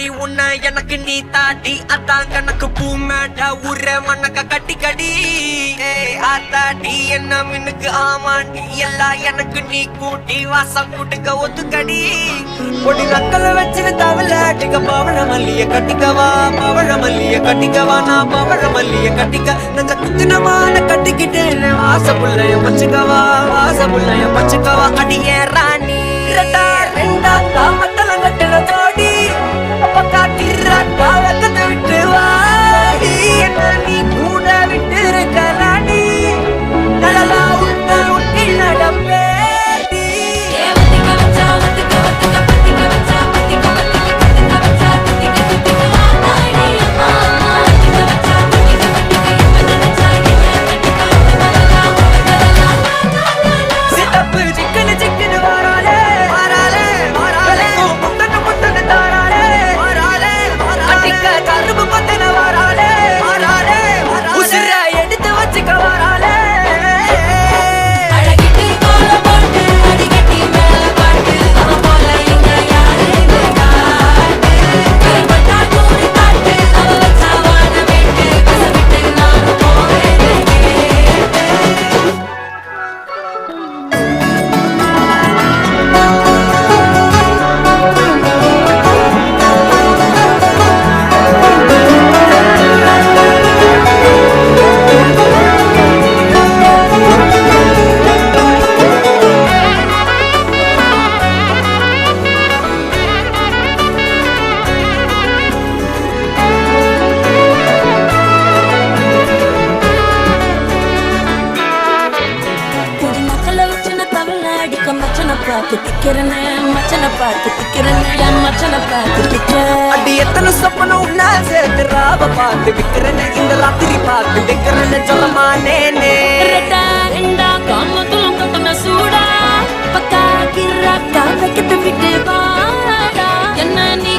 ஆத்தாடி உன்னை எனக்கு நீ தாடி அதான் கணக்கு பூ மேட்ட ஊர மண்ணக்க கட்டி கடி ஆத்தாடி என்ன மின்னுக்கு ஆமாண்டி எல்லாம் எனக்கு நீ கூட்டி வாசம் கூட்டுக்க ஒத்துக்கடி பொடி நக்கல வச்சுன்னு தவளாட்டிக்க பவழ மல்லிய கட்டிக்கவா பவழ மல்லிய கட்டிக்கவா நான் பவழ மல்லிய கட்டிக்க நஞ்ச குத்தினமான கட்டிக்கிட்டேன் வாசப்புள்ளைய பச்சுக்கவா வாசப்புள்ளைய பச்சுக்கவா அடியே ராணி ரெண்டா ரெண்டா தாமத்தல கட்டுற ஜோடி பக்கா கிராட்டா வெக்கத்தை விட்டு வாடி என்ன நீ கூட விட்டு இருக்க ராணி நலலா உள்ள உட்டி நடப்பேடி அடி எத்தனை சொப்பன உன்னா சேர்த்து ராவ பார்த்து விக்கிறேன்னு இந்த ராத்திரி பார்த்து விக்கிறேன்னு சொல்லமானேனே காமத்தும் கட்டண சூடா பக்கா கிராக்கா வைக்கத்து விட்டு வாடா என்ன நீ